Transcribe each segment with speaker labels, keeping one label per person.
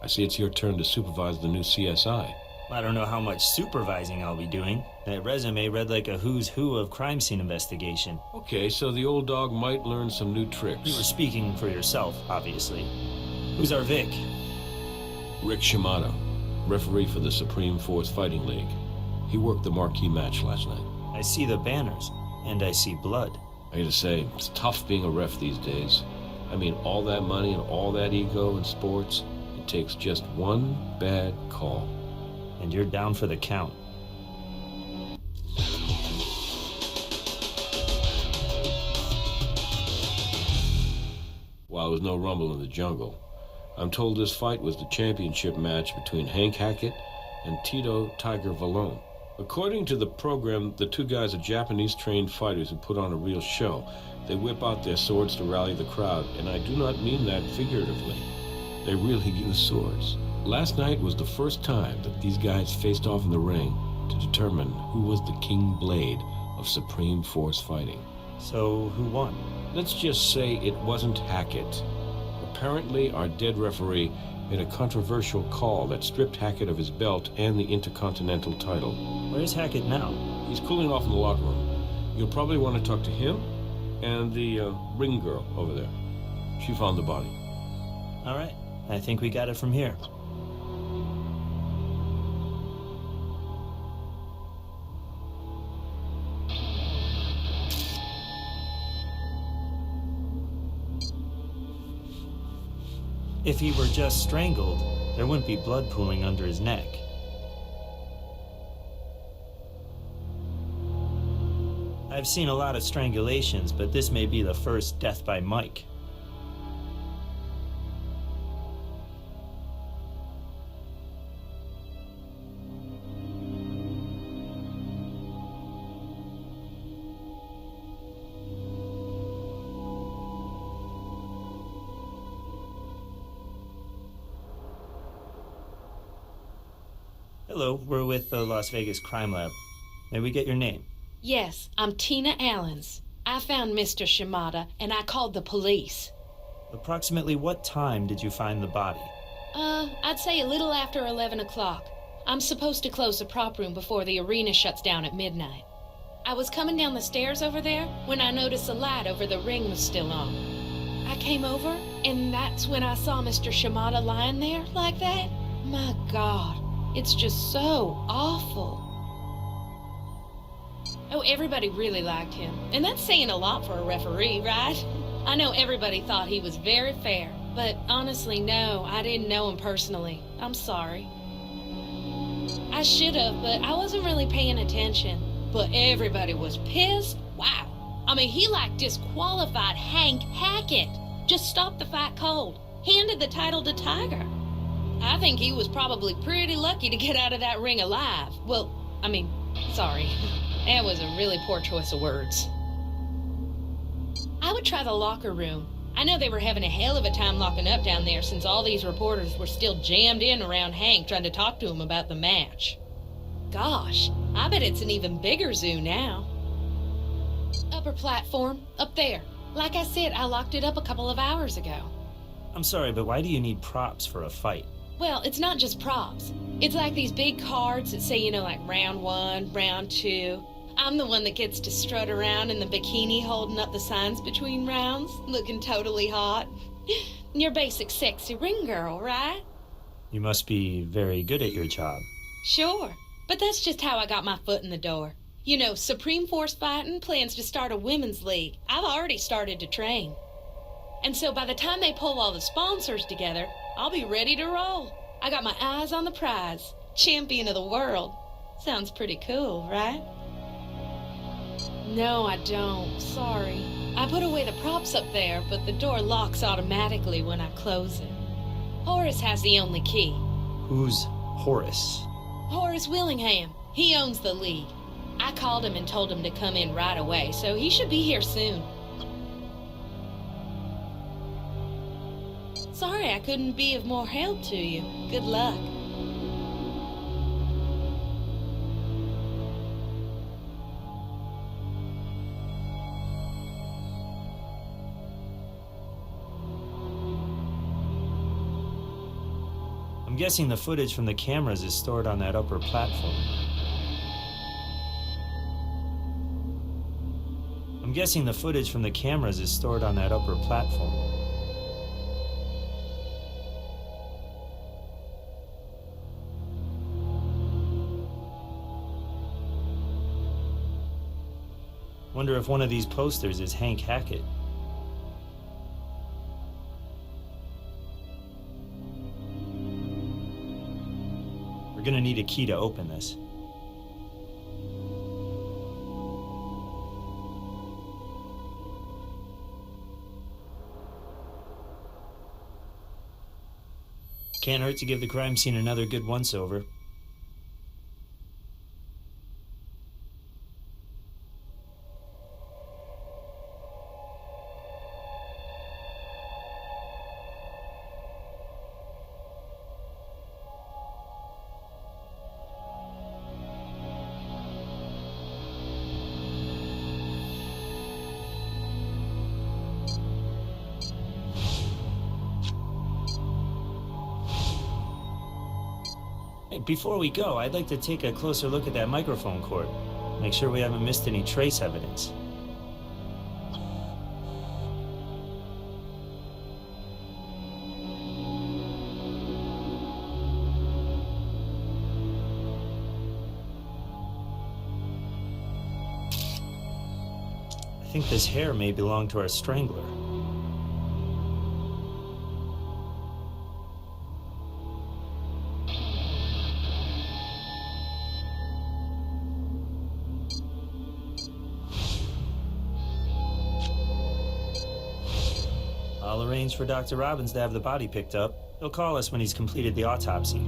Speaker 1: I see it's your turn to supervise the new CSI.
Speaker 2: I don't know how much supervising I'll be doing. That resume read like a who's who of crime scene investigation.
Speaker 1: Okay, so the old dog might learn some new tricks.
Speaker 2: You were speaking for yourself, obviously. Who's our Vic?
Speaker 1: Rick Shimada, referee for the Supreme Force Fighting League. He worked the marquee match last night.
Speaker 2: I see the banners, and I see blood.
Speaker 1: I gotta say, it's tough being a ref these days. I mean, all that money and all that ego in sports, it takes just one bad call.
Speaker 2: And you're down for the count.
Speaker 1: While there was no rumble in the jungle, I'm told this fight was the championship match between Hank Hackett and Tito Tiger Valone. According to the program, the two guys are Japanese-trained fighters who put on a real show. They whip out their swords to rally the crowd, and I do not mean that figuratively. They really use swords. Last night was the first time that these guys faced off in the ring to determine who was the King Blade of Supreme Force Fighting.
Speaker 2: So, who won?
Speaker 1: Let's just say it wasn't Hackett. Apparently, our dead referee made a controversial call that stripped Hackett of his belt and the Intercontinental title.
Speaker 2: Where's Hackett now?
Speaker 1: He's cooling off in the locker room. You'll probably want to talk to him and the ring girl over there. She found the body.
Speaker 2: All right. I think we got it from here. If he were just strangled, there wouldn't be blood pooling under his neck. I've seen a lot of strangulations, but this may be the first death by Mike. Hello, we're with the Las Vegas Crime Lab. May we get your name?
Speaker 3: Yes, I'm Tina Allens. I found Mr. Shimada, and I called the police.
Speaker 2: Approximately what time did you find the body?
Speaker 3: I'd say a little after 11 o'clock. I'm supposed to close the prop room before the arena shuts down at midnight. I was coming down the stairs over there when I noticed the light over the ring was still on. I came over, and that's when I saw Mr. Shimada lying there like that. My God, it's just so awful. Oh, everybody really liked him. And that's saying a lot for a referee, right? I know everybody thought he was very fair. But honestly, no, I didn't know him personally. I'm sorry. I should have, but I wasn't really paying attention. But everybody was pissed. Wow. I mean, he like disqualified Hank Hackett. Just stopped the fight cold. Handed the title to Tiger. I think he was probably pretty lucky to get out of that ring alive. Well, I mean, sorry. That was a really poor choice of words. I would try the locker room. I know they were having a hell of a time locking up down there since all these reporters were still jammed in around Hank trying to talk to him about the match. Gosh, I bet it's an even bigger zoo now. Upper platform, up there. Like I said, I locked it up a couple of hours ago.
Speaker 2: I'm sorry, but why do you need props for a fight?
Speaker 3: Well, it's not just props. It's like these big cards that say, you know, like round 1, round 2. I'm the one that gets to strut around in the bikini holding up the signs between rounds, looking totally hot. Your basic sexy ring girl, right?
Speaker 2: You must be very good at your job.
Speaker 3: Sure, but that's just how I got my foot in the door. You know, Supreme Force Fighting plans to start a women's league. I've already started to train. And so by the time they pull all the sponsors together, I'll be ready to roll. I got my eyes on the prize. Champion of the world. Sounds pretty cool, right? No, I don't. Sorry. I put away the props up there, but the door locks automatically when I close it. Horace has the only key.
Speaker 2: Who's Horace?
Speaker 3: Horace Willingham. He owns the league. I called him and told him to come in right away, so he should be here soon. Sorry I couldn't be of more help to you. Good luck.
Speaker 2: guessing the footage from the cameras is stored on that upper platform. I'm guessing the footage from the cameras is stored on that upper platform. Wonder if one of these posters is Hank Hackett. We're gonna need a key to open this. Can't hurt to give the crime scene another good once-over. Before we go, I'd like to take a closer look at that microphone cord. Make sure we haven't missed any trace evidence. I think this hair may belong to our strangler. I'll arrange for Dr. Robbins to have the body picked up. He'll call us when he's completed the autopsy.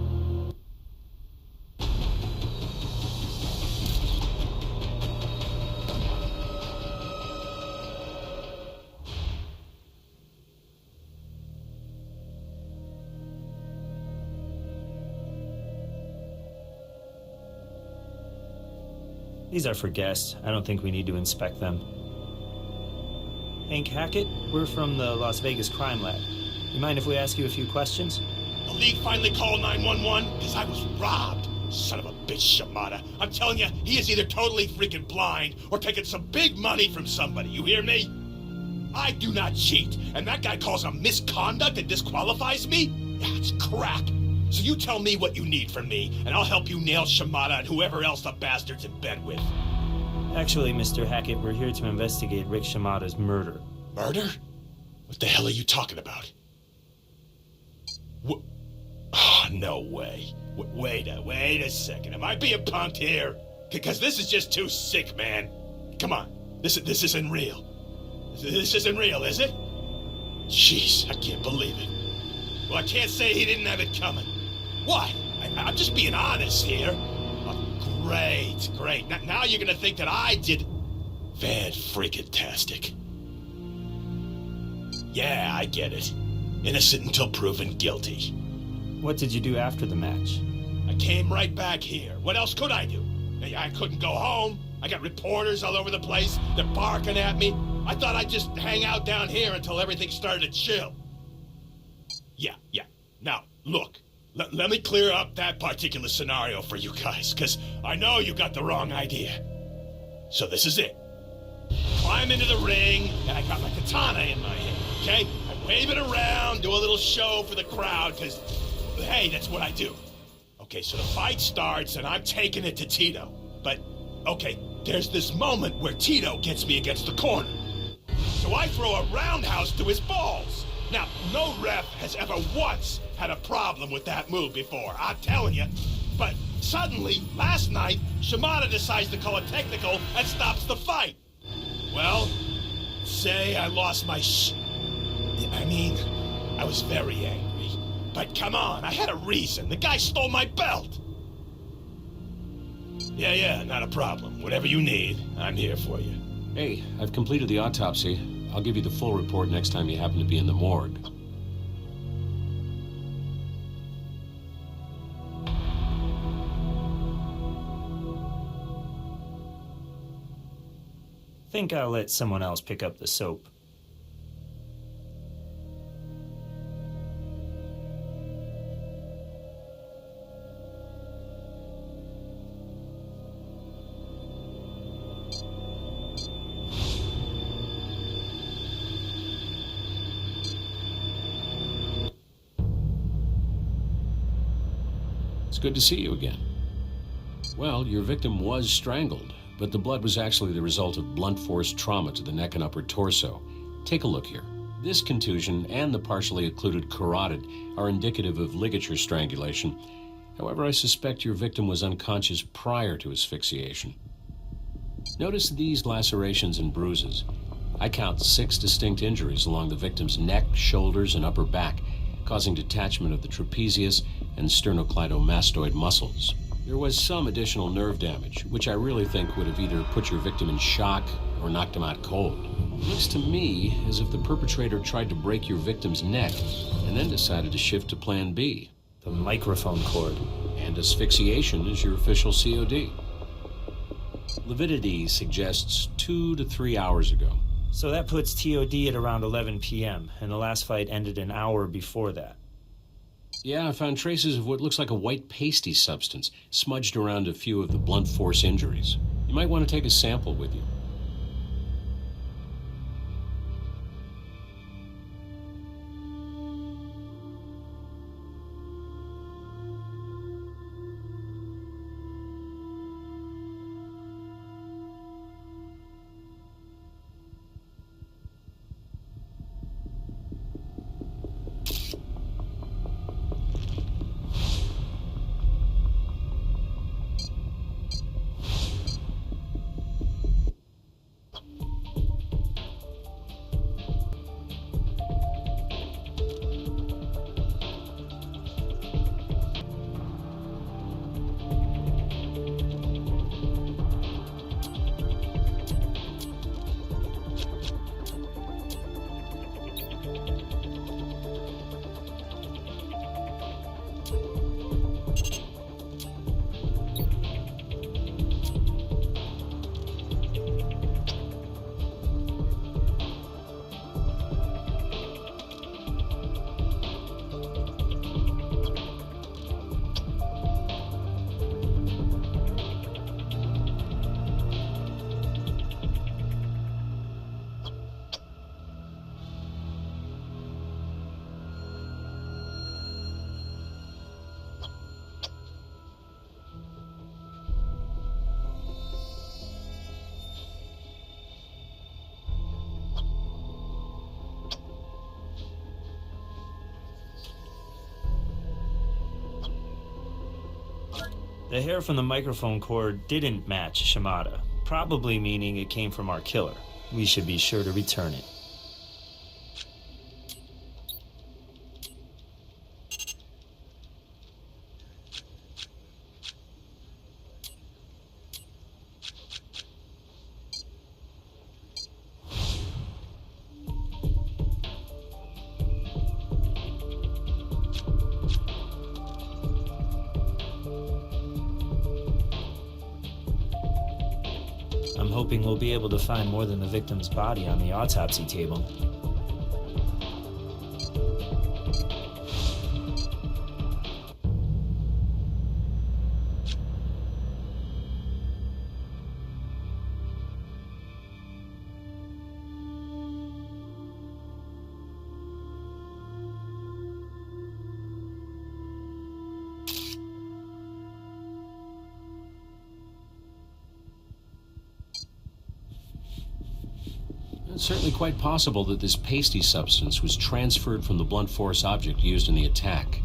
Speaker 2: These are for guests. I don't think we need to inspect them. Hank Hackett, we're from the Las Vegas Crime Lab. You mind if we ask you a few questions?
Speaker 4: The League finally called 911 because I was robbed. Son of a bitch, Shimada. I'm telling you, he is either totally freaking blind or taking some big money from somebody. You hear me? I do not cheat, and that guy calls a misconduct and disqualifies me? Yeah, it's crap. So you tell me what you need from me, and I'll help you nail Shimada and whoever else the bastard's in bed with.
Speaker 2: Actually, Mr. Hackett, we're here to investigate Rick Shimada's murder.
Speaker 4: Murder? What the hell are you talking about? Oh, no way. Wait a second. Am I being punked here? Because this is just too sick, man. Come on. This isn't real. This isn't real, is it? Jeez, I can't believe it. Well, I can't say he didn't have it coming. What? I'm just being honest here. Oh, great. Now you're gonna think that I did... Fan-freaking-tastic. Yeah, I get it. Innocent until proven guilty.
Speaker 2: What did you do after the match?
Speaker 4: I came right back here. What else could I do? I couldn't go home. I got reporters all over the place. They're barking at me. I thought I'd just hang out down here until everything started to chill. Yeah. Now, look. Let me clear up that particular scenario for you guys, because I know you got the wrong idea. So this is it. Climb into the ring, and I got my katana in my hand, okay? I wave it around, do a little show for the crowd, because, hey, that's what I do. Okay, so the fight starts, and I'm taking it to Tito. But, okay, there's this moment where Tito gets me against the corner. So I throw a roundhouse to his balls. Now, no ref has ever once had a problem with that move before, I'm telling you. But suddenly, last night, Shimada decides to call a technical and stops the fight. Well, say I lost my I was very angry. But come on, I had a reason. The guy stole my belt. Yeah, not a problem. Whatever you need, I'm here for you.
Speaker 1: Hey, I've completed the autopsy. I'll give you the full report next time you happen to be in the morgue.
Speaker 2: Think I'll let someone else pick up the soap.
Speaker 1: It's good to see you again. Well, your victim was strangled, but the blood was actually the result of blunt force trauma to the neck and upper torso. Take a look here. This contusion and the partially occluded carotid are indicative of ligature strangulation. However, I suspect your victim was unconscious prior to asphyxiation. Notice these lacerations and bruises. I count 6 distinct injuries along the victim's neck, shoulders, and upper back, causing detachment of the trapezius and sternocleidomastoid muscles. There was some additional nerve damage, which I really think would have either put your victim in shock or knocked him out cold. It looks to me as if the perpetrator tried to break your victim's neck and then decided to shift to plan B.
Speaker 2: The microphone cord.
Speaker 1: And asphyxiation is your official COD. Lividity suggests 2 to 3 hours ago.
Speaker 2: So that puts TOD at around 11 p.m., and the last fight ended an hour before that.
Speaker 1: Yeah, I found traces of what looks like a white pasty substance smudged around a few of the blunt force injuries. You might want to take a sample with you.
Speaker 2: The hair from the microphone cord didn't match Shimada, probably meaning it came from our killer. We should be sure to return it. I'm hoping we'll be able to find more than the victim's body on the autopsy table.
Speaker 1: It's certainly quite possible that this pasty substance was transferred from the blunt force object used in the attack.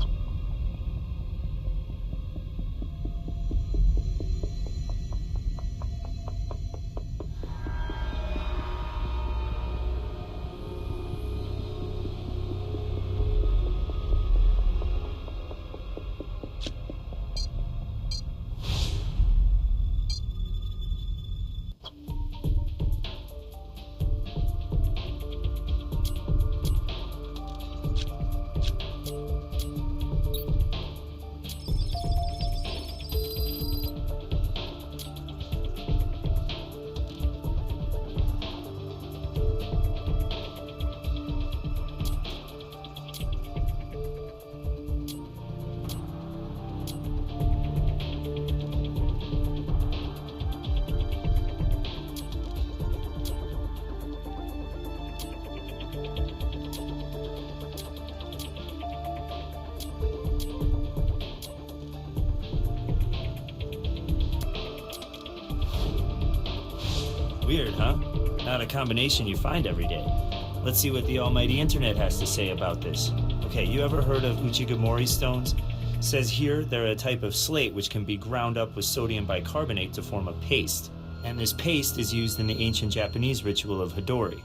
Speaker 2: Weird, huh? Not a combination you find every day. Let's see what the almighty internet has to say about this. Okay, you ever heard of Uchigamori stones? Says here they're a type of slate which can be ground up with sodium bicarbonate to form a paste. And this paste is used in the ancient Japanese ritual of Hidori,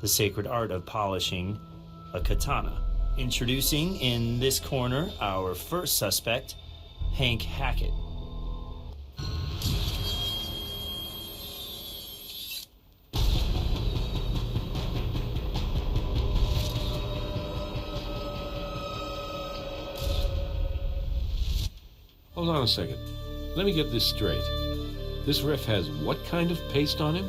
Speaker 2: the sacred art of polishing a katana. Introducing in this corner our first suspect, Hank Hackett.
Speaker 1: Hold on a second. Let me get this straight. This ref has what kind of paste on him?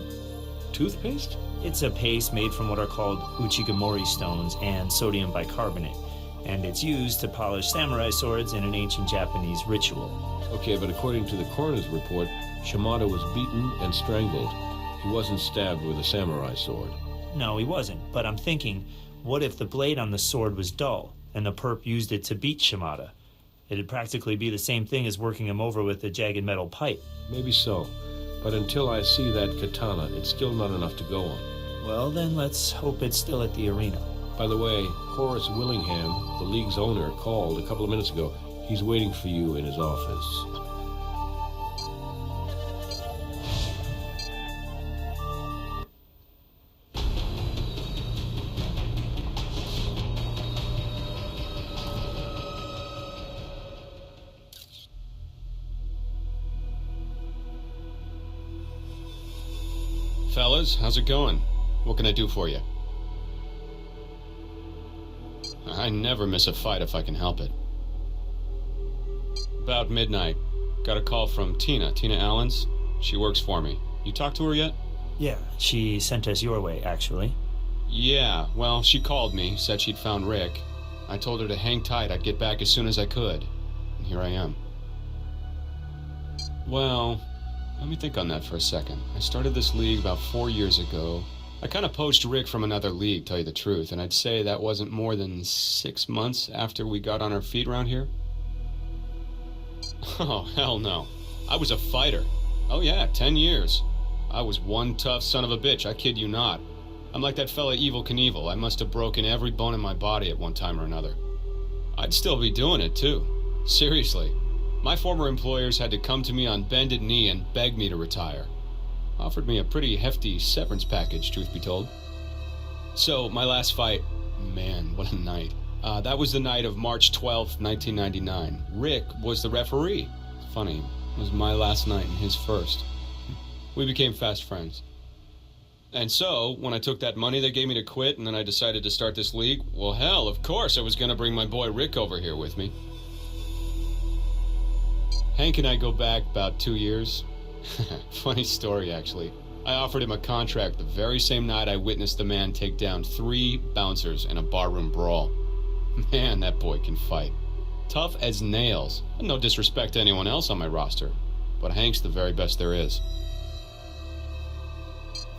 Speaker 1: Toothpaste?
Speaker 2: It's a paste made from what are called Uchigamori stones and sodium bicarbonate, and it's used to polish samurai swords in an ancient Japanese ritual.
Speaker 1: Okay, but according to the coroner's report, Shimada was beaten and strangled. He wasn't stabbed with a samurai sword.
Speaker 2: No, he wasn't, but I'm thinking, what if the blade on the sword was dull, and the perp used it to beat Shimada? It'd practically be the same thing as working him over with a jagged metal pipe.
Speaker 1: Maybe so, but until I see that katana, it's still not enough to go on.
Speaker 2: Well, then let's hope it's still at the arena.
Speaker 1: By the way, Horace Willingham, the league's owner, called a couple of minutes ago. He's waiting for you in his office.
Speaker 5: Fellas, how's it going? What can I do for you? I never miss a fight if I can help it. About midnight, got a call from Tina Allens. She works for me. You talked to her yet?
Speaker 2: Yeah, she sent us your way, actually.
Speaker 5: Yeah, well, she called me, said she'd found Rick. I told her to hang tight, I'd get back as soon as I could. And here I am. Well, let me think on that for a second. I started this league about 4 years ago. I kind of poached Rick from another league, tell you the truth, and I'd say that wasn't more than 6 months after we got on our feet around here. Oh, hell no. I was a fighter. Oh yeah, 10 years. I was one tough son of a bitch, I kid you not. I'm like that fella Evel Knievel. I must have broken every bone in my body at one time or another. I'd still be doing it, too. Seriously. My former employers had to come to me on bended knee and beg me to retire. Offered me a pretty hefty severance package, truth be told. So, my last fight, man, what a night. That was the night of March 12th, 1999. Rick was the referee. Funny, it was my last night and his first. We became fast friends. And so, when I took that money they gave me to quit and then I decided to start this league, well, hell, of course I was going to bring my boy Rick over here with me. Hank and I go back about 2 years. Funny story, actually. I offered him a contract the very same night I witnessed the man take down 3 bouncers in a barroom brawl. Man, that boy can fight. Tough as nails. No disrespect to anyone else on my roster, but Hank's the very best there is.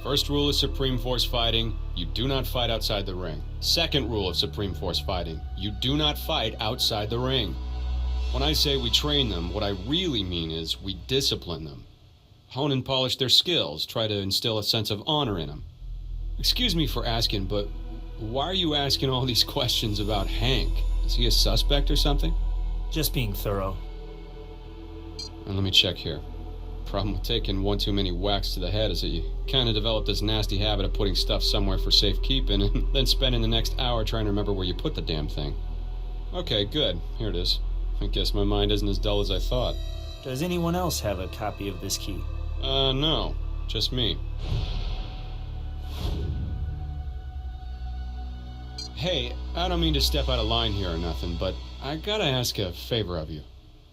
Speaker 5: First rule of Supreme Force fighting, you do not fight outside the ring. Second rule of Supreme Force fighting, you do not fight outside the ring. When I say we train them, what I really mean is we discipline them. Hone and polish their skills, try to instill a sense of honor in them. Excuse me for asking, but why are you asking all these questions about Hank? Is he a suspect or something?
Speaker 2: Just being thorough.
Speaker 5: And let me check here. Problem with taking one too many whacks to the head is that you kind of develop this nasty habit of putting stuff somewhere for safekeeping and then spending the next hour trying to remember where you put the damn thing. Okay, good. Here it is. I guess my mind isn't as dull as I thought.
Speaker 2: Does anyone else have a copy of this key?
Speaker 5: No. Just me. Hey, I don't mean to step out of line here or nothing, but I gotta ask a favor of you.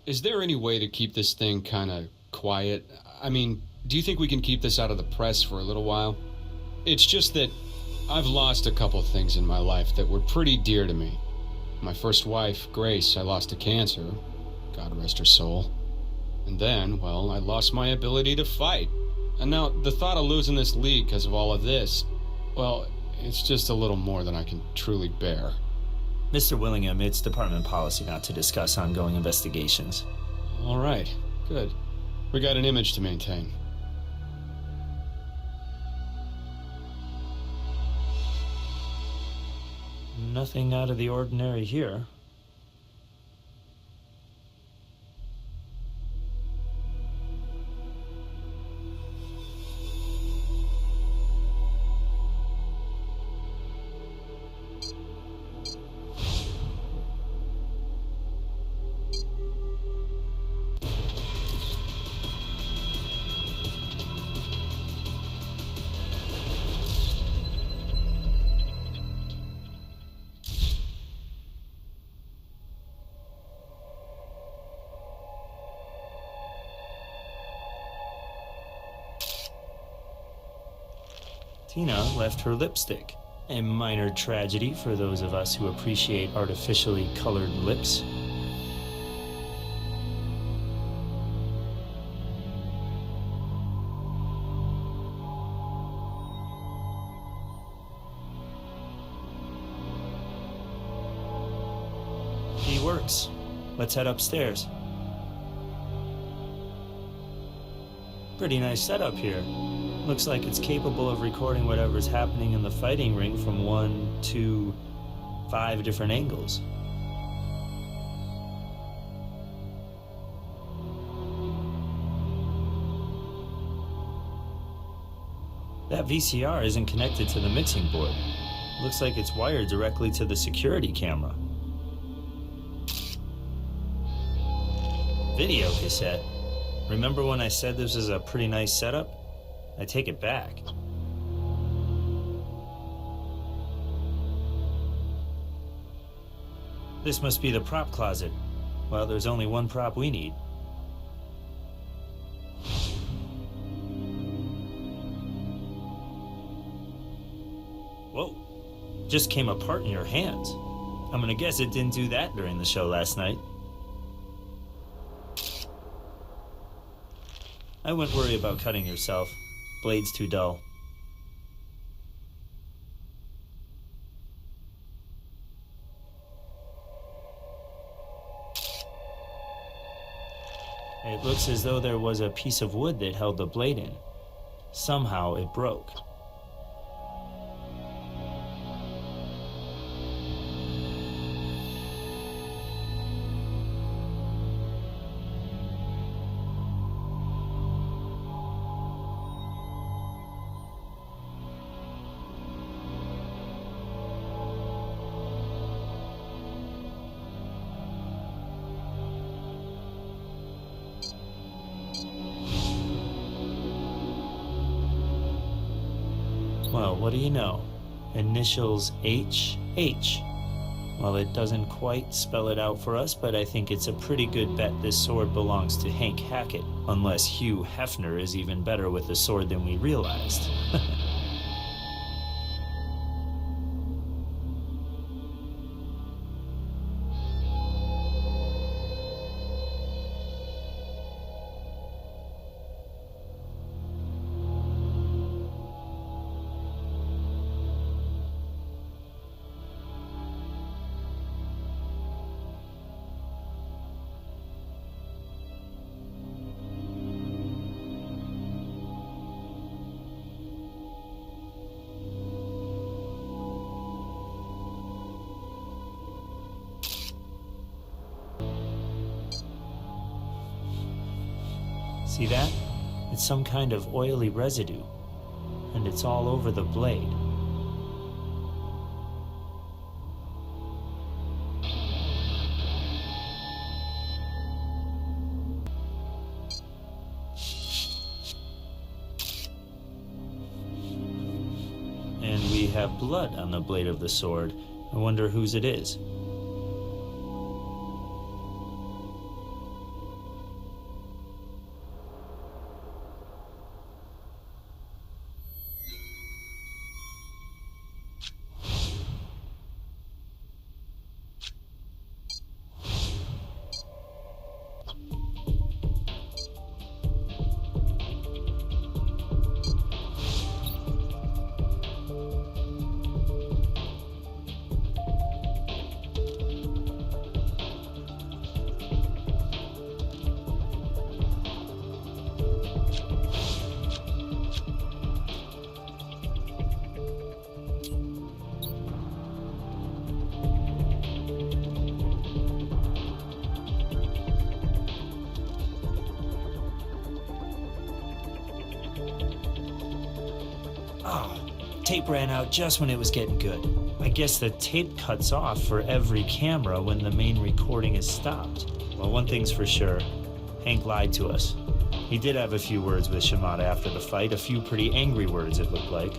Speaker 5: Is there any way to keep this thing kinda quiet? I mean, do you think we can keep this out of the press for a little while? It's just that I've lost a couple things in my life that were pretty dear to me. My first wife, Grace, I lost to cancer. God rest her soul. And then, well, I lost my ability to fight. And now, the thought of losing this league because of all of this, well, it's just a little more than I can truly bear.
Speaker 2: Mr. Willingham, it's department policy not to discuss ongoing investigations.
Speaker 5: All right, good. We got an image to maintain.
Speaker 2: Nothing out of the ordinary here. Tina left her lipstick. A minor tragedy for those of us who appreciate artificially colored lips. He works. Let's head upstairs. Pretty nice setup here. Looks like it's capable of recording whatever's happening in the fighting ring from 1 to 5 different angles. That VCR isn't connected to the mixing board. Looks like it's wired directly to the security camera. Video cassette. Remember when I said this was a pretty nice setup? I take it back. This must be the prop closet. Well, there's only one prop we need. Whoa. Just came apart in your hands. I'm gonna guess it didn't do that during the show last night. I wouldn't worry about cutting yourself. Blade's too dull. It looks as though there was a piece of wood that held the blade in. Somehow it broke. Well, what do you know? Initials HH. Well, it doesn't quite spell it out for us, but I think it's a pretty good bet this sword belongs to Hank Hackett, unless Hugh Hefner is even better with the sword than we realized. See that? It's some kind of oily residue, and it's all over the blade. And we have blood on the blade of the sword. I wonder whose it is. Tape ran out just when it was getting good. I guess the tape cuts off for every camera when the main recording is stopped. Well, one thing's for sure, Hank lied to us. He did have a few words with Shimada after the fight, a few pretty angry words it looked like.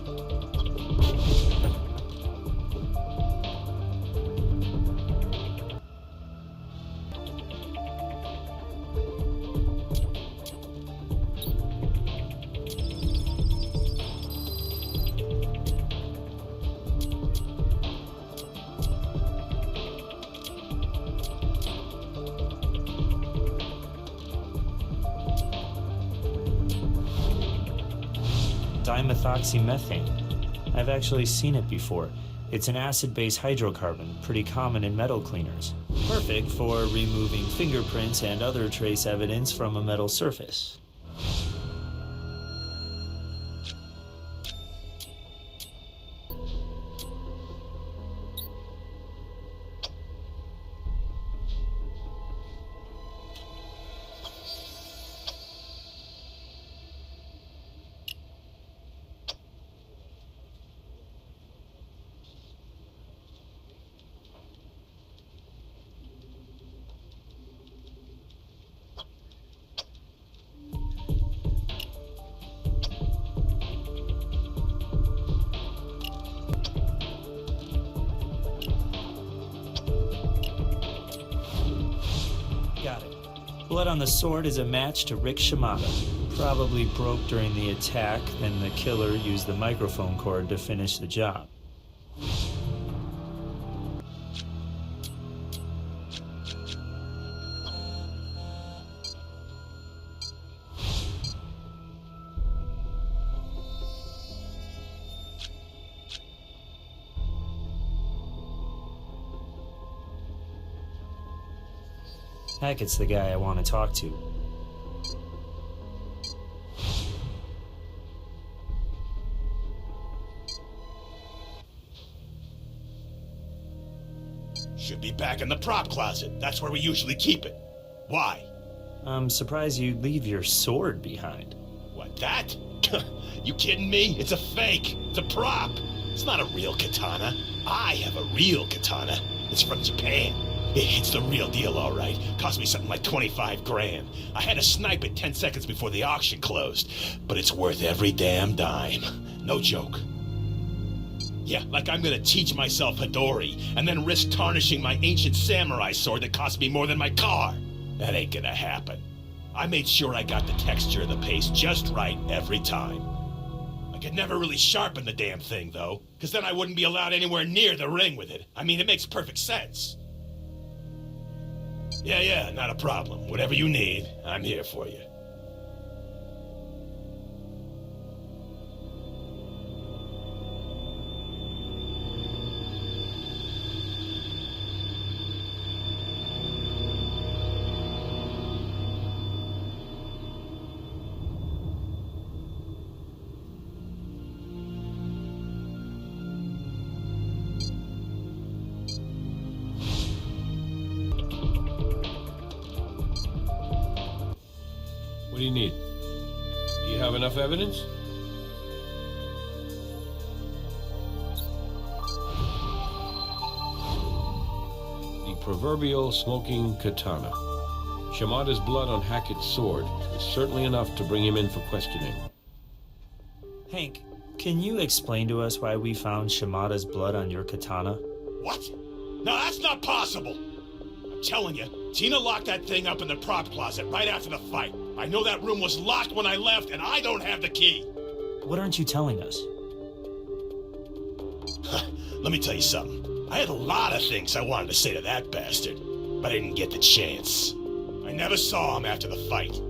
Speaker 2: Dimethoxymethane. I've actually seen it before. It's an acid-base hydrocarbon, pretty common in metal cleaners. Perfect for removing fingerprints and other trace evidence from a metal surface. Got it. Blood on the sword is a match to Rick Shimada. Probably broke during the attack, then the killer used the microphone cord to finish the job. Hackett's the guy I want to talk to.
Speaker 4: Should be back in the prop closet. That's where we usually keep it. Why?
Speaker 2: I'm surprised you'd leave your sword behind.
Speaker 4: What, that? You kidding me? It's a fake. It's a prop. It's not a real katana. I have a real katana. It's from Japan. It's the real deal, all right. Cost me something like 25 grand. I had to snipe it 10 seconds before the auction closed. But it's worth every damn dime. No joke. Yeah, like I'm gonna teach myself Hidori, and then risk tarnishing my ancient samurai sword that cost me more than my car. That ain't gonna happen. I made sure I got the texture of the paste just right every time. I could never really sharpen the damn thing, though, because then I wouldn't be allowed anywhere near the ring with it. I mean, it makes perfect sense. Yeah, not a problem. Whatever you need, I'm here for you.
Speaker 1: What do you need? Do you have enough evidence? The proverbial smoking katana. Shimada's blood on Hackett's sword is certainly enough to bring him in for questioning.
Speaker 2: Hank, can you explain to us why we found Shimada's blood on your katana?
Speaker 4: What? No, that's not possible! I'm telling you, Tina locked that thing up in the prop closet right after the fight. I know that room was locked when I left, and I don't have the key.
Speaker 2: What aren't you telling us?
Speaker 4: Let me tell you something. I had a lot of things I wanted to say to that bastard, but I didn't get the chance. I never saw him after the fight.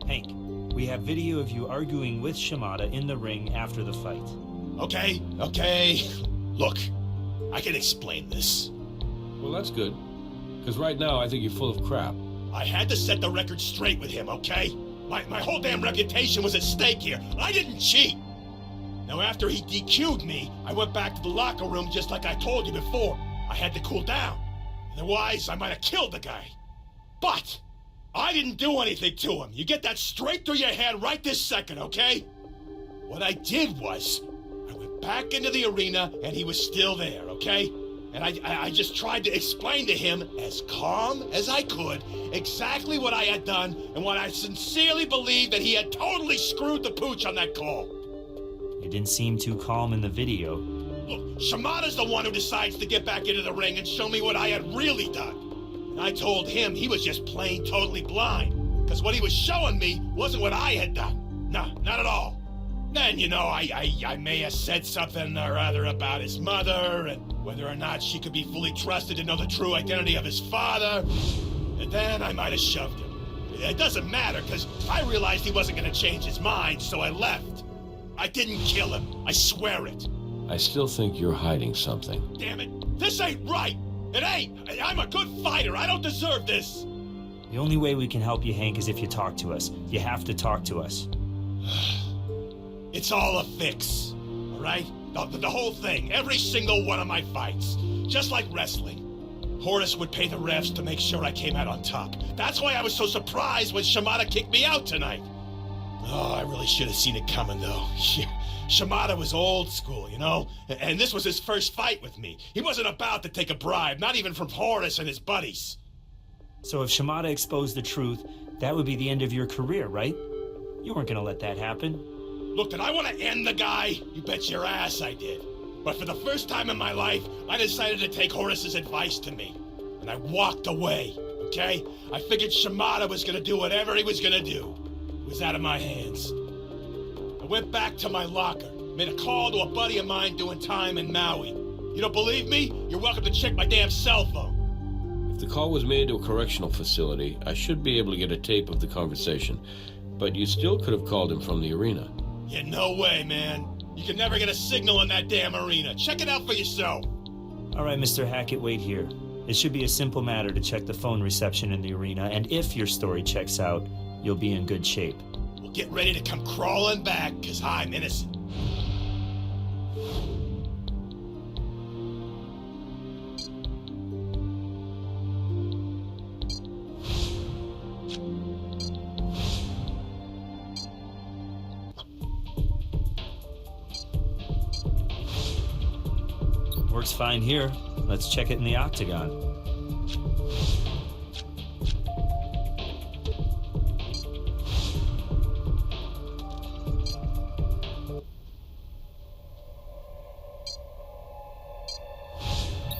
Speaker 2: Hank, we have video of you arguing with Shimada in the ring after the fight.
Speaker 4: Okay. Look, I can explain this.
Speaker 1: Well, that's good. Because right now, I think you're full of crap.
Speaker 4: I had to set the record straight with him, okay? My whole damn reputation was at stake here. I didn't cheat. Now, after he DQ'd me, I went back to the locker room just like I told you before. I had to cool down. Otherwise, I might have killed the guy. But I didn't do anything to him. You get that straight through your head right this second, okay? What I did was, I went back into the arena and he was still there, okay? And I just tried to explain to him, as calm as I could, exactly what I had done and what I sincerely believed that he had totally screwed the pooch on that call.
Speaker 2: You didn't seem too calm in the video.
Speaker 4: Look, Shimada's the one who decides to get back into the ring and show me what I had really done. And I told him he was just plain totally blind, because what he was showing me wasn't what I had done. No, not at all. Then, you know, I may have said something or other about his mother, and whether or not she could be fully trusted to know the true identity of his father. And then I might have shoved him. It doesn't matter, because I realized he wasn't going to change his mind, so I left. I didn't kill him. I swear it.
Speaker 1: I still think you're hiding something.
Speaker 4: Damn it. This ain't right. It ain't. I'm a good fighter. I don't deserve this.
Speaker 2: The only way we can help you, Hank, is if you talk to us. You have to talk to us.
Speaker 4: It's all a fix, all right? The whole thing, every single one of my fights. Just like wrestling. Horace would pay the refs to make sure I came out on top. That's why I was so surprised when Shimada kicked me out tonight. Oh, I really should have seen it coming, though. Shimada was old school, you know? And this was his first fight with me. He wasn't about to take a bribe, not even from Horace and his buddies.
Speaker 2: So if Shimada exposed the truth, that would be the end of your career, right? You weren't gonna let that happen.
Speaker 4: Look, did I want to end the guy? You bet your ass I did. But for the first time in my life, I decided to take Horace's advice to me. And I walked away, okay? I figured Shimada was gonna do whatever he was gonna do. It was out of my hands. I went back to my locker, made a call to a buddy of mine doing time in Maui. You don't believe me? You're welcome to check my damn cell phone.
Speaker 1: If the call was made to a correctional facility, I should be able to get a tape of the conversation. But you still could have called him from the arena.
Speaker 4: Yeah, no way, man. You can never get a signal in that damn arena. Check it out for yourself.
Speaker 2: All right, Mr. Hackett, wait here. It should be a simple matter to check the phone reception in the arena, and if your story checks out, you'll be in good shape.
Speaker 4: Well, get ready to come crawling back, because I'm innocent.
Speaker 2: Works fine here. Let's check it in the octagon.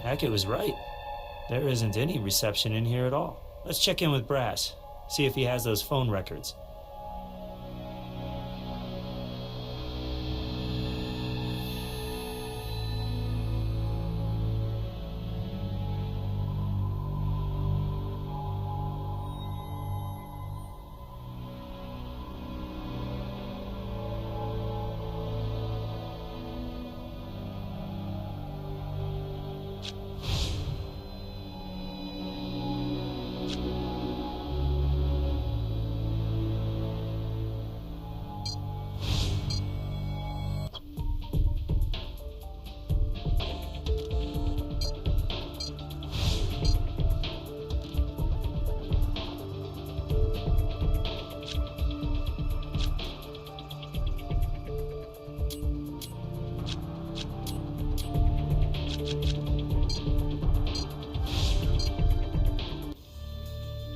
Speaker 2: Hackett was right. There isn't any reception in here at all. Let's check in with Brass. See if he has those phone records.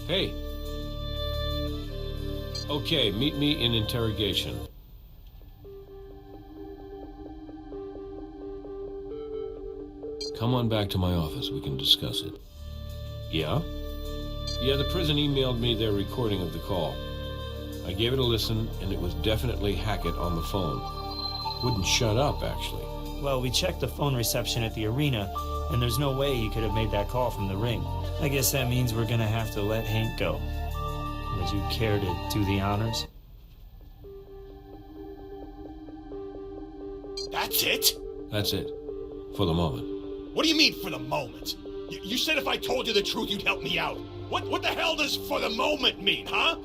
Speaker 1: Hey. Okay, meet me in interrogation. Come on back to my office. We can discuss it. Yeah? Yeah, the prison emailed me their recording of the call. I gave it a listen, and it was definitely Hackett on the phone. Wouldn't shut up, actually.
Speaker 2: Well, we checked the phone reception at the arena, and there's no way he could have made that call from the ring. I guess that means we're gonna have to let Hank go. Would you care to do the honors?
Speaker 4: That's it?
Speaker 1: That's it. For the moment.
Speaker 4: What do you mean, for the moment? You said if I told you the truth, you'd help me out. What the hell does for the moment mean, huh?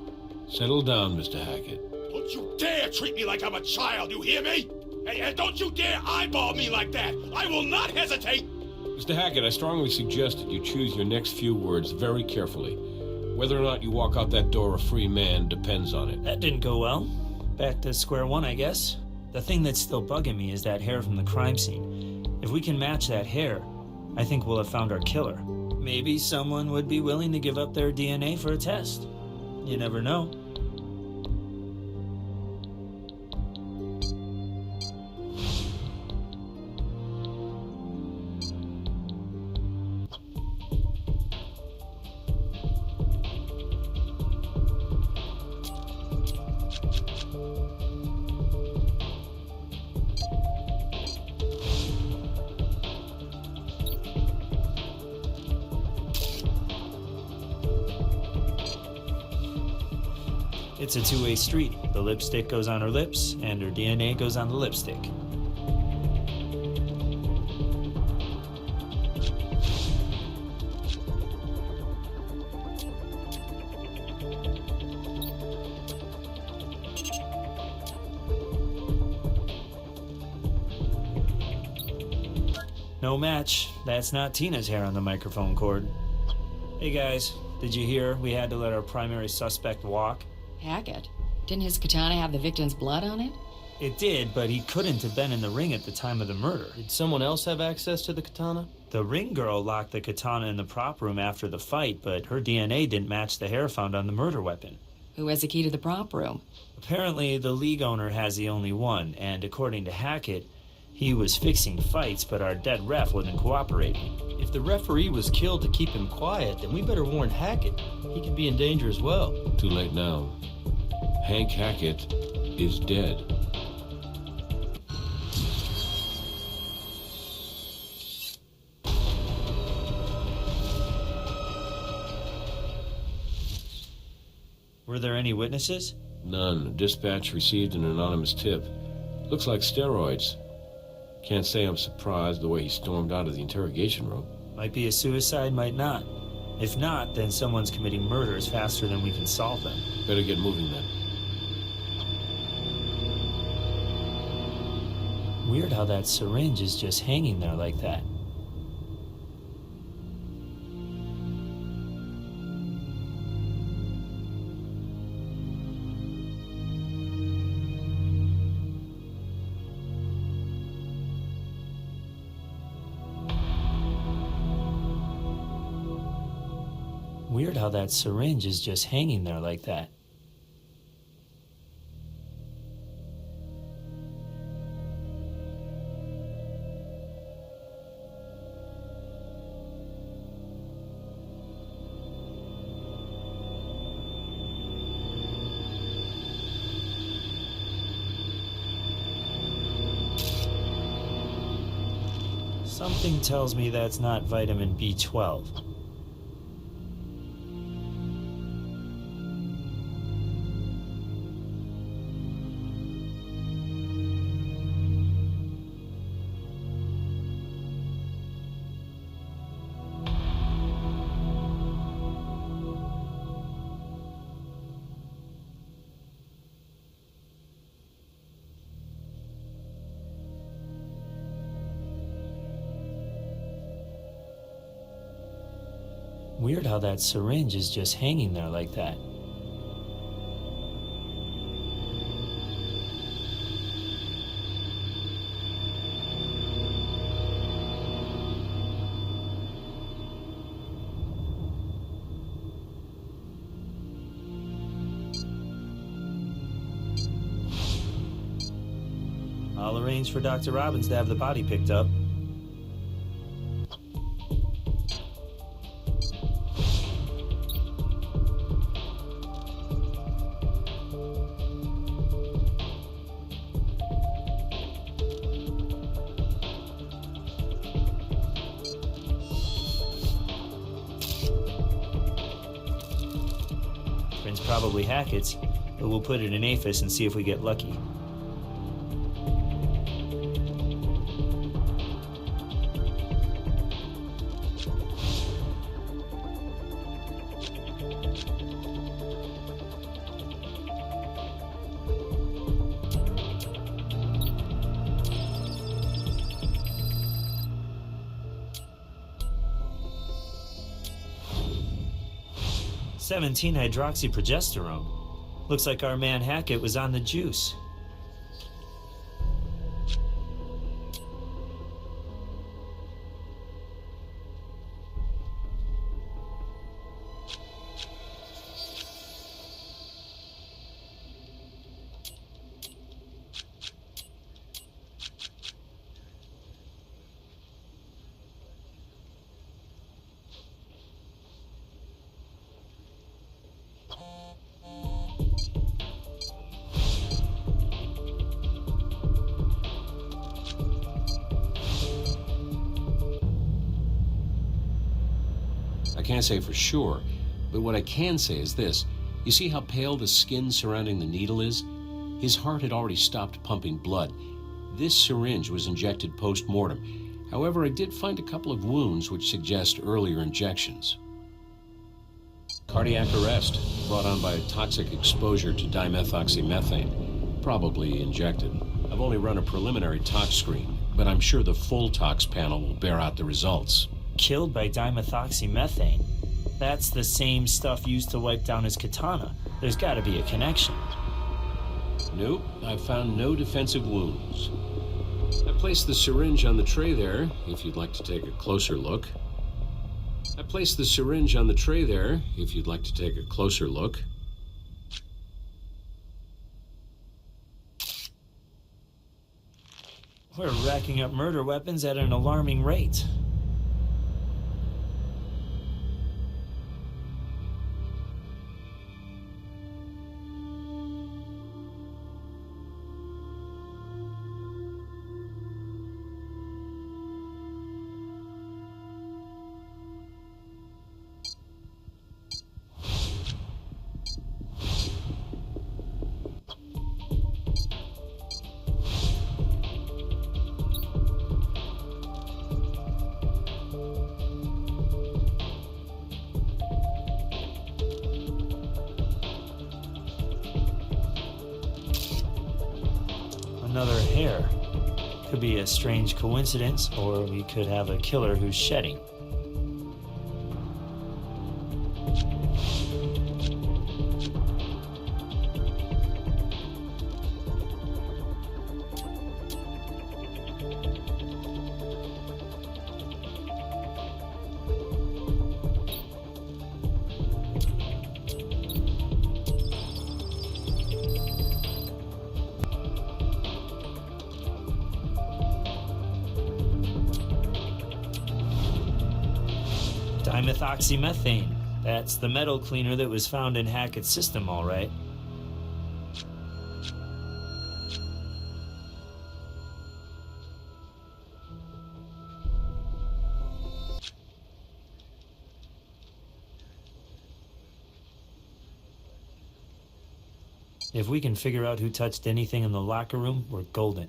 Speaker 1: Settle down, Mr. Hackett.
Speaker 4: Don't you dare treat me like I'm a child, you hear me? Hey, and don't you dare eyeball me like that! I will not hesitate!
Speaker 1: Mr. Hackett, I strongly suggest that you choose your next few words very carefully. Whether or not you walk out that door a free man depends on it.
Speaker 2: That didn't go well. Back to square one, I guess. The thing that's still bugging me is that hair from the crime scene. If we can match that hair, I think we'll have found our killer. Maybe someone would be willing to give up their DNA for a test. You never know. It's a two-way street. The lipstick goes on her lips, and her DNA goes on the lipstick. No match. That's not Tina's hair on the microphone cord. Hey guys, did you hear we had to let our primary suspect walk?
Speaker 6: Hackett? Didn't his katana have the victim's blood on it?
Speaker 2: It did, but he couldn't have been in the ring at the time of the murder.
Speaker 7: Did someone else have access to the katana?
Speaker 2: The ring girl locked the katana in the prop room after the fight, but her DNA didn't match the hair found on the murder weapon.
Speaker 6: Who has the key to the prop room?
Speaker 2: Apparently, the league owner has the only one, and according to Hackett, he was fixing fights, but our dead ref wasn't cooperating.
Speaker 7: If the referee was killed to keep him quiet, then we better warn Hackett. He could be in danger as well.
Speaker 1: Too late now. Hank Hackett is dead.
Speaker 2: Were there any witnesses?
Speaker 1: None. Dispatch received an anonymous tip. Looks like steroids. Can't say I'm surprised the way he stormed out of the interrogation room.
Speaker 2: Might be a suicide, might not. If not, then someone's committing murders faster than we can solve them.
Speaker 1: Better get moving then.
Speaker 2: Weird how that syringe is just hanging there like that. Weird how that syringe is just hanging there like that. Something tells me that's not vitamin B12. Weird how that syringe is just hanging there like that. I'll arrange for Dr. Robbins to have the body picked up. Print's probably Hackett's, but we'll put it in APHIS and see if we get lucky. 17-hydroxyprogesterone. Looks like our man Hackett was on the juice.
Speaker 1: I can't say for sure, but what I can say is this. You see how pale the skin surrounding the needle is? His heart had already stopped pumping blood. This syringe was injected post-mortem. However, I did find a couple of wounds which suggest earlier injections. Cardiac arrest, brought on by toxic exposure to dimethoxymethane, probably injected. I've only run a preliminary tox screen, but I'm sure the full tox panel will bear out the results.
Speaker 2: Killed by dimethoxymethane. That's the same stuff used to wipe down his katana. There's got to be a connection.
Speaker 1: Nope, I found no defensive wounds. I placed the syringe on the tray there, if you'd like to take a closer look.
Speaker 2: We're racking up murder weapons at an alarming rate. Another hair. Could be a strange coincidence, or we could have a killer who's shedding. Dimethoxymethane. That's the metal cleaner that was found in Hackett's system, all right. If we can figure out who touched anything in the locker room, we're golden.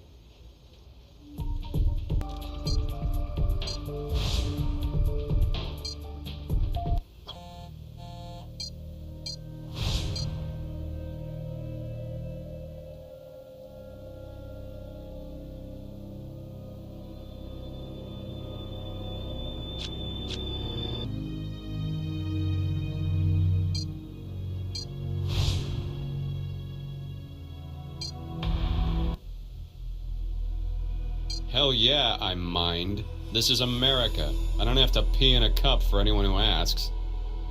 Speaker 5: Hell yeah, I mind. This is America. I don't have to pee in a cup for anyone who asks.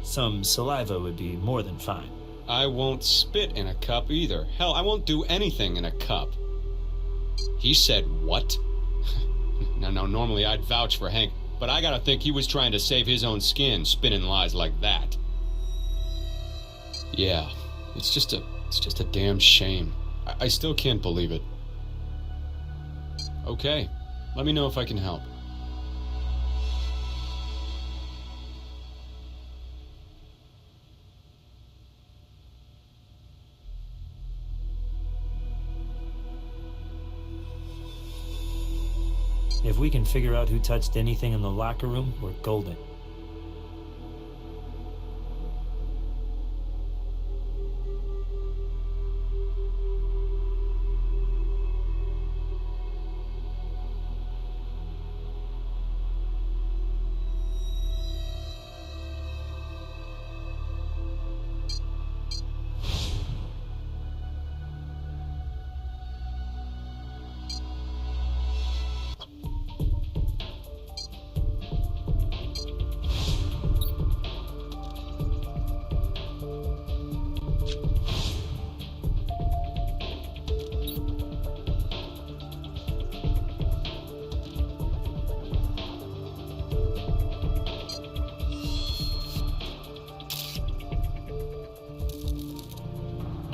Speaker 2: Some saliva would be more than fine.
Speaker 5: I won't spit in a cup either. Hell, I won't do anything in a cup. He said what? No, normally I'd vouch for Hank, but I gotta think he was trying to save his own skin, spinning lies like that. Yeah, it's just a damn shame. I still can't believe it. Okay, let me know if I can help.
Speaker 2: If we can figure out who touched anything in the locker room, we're golden.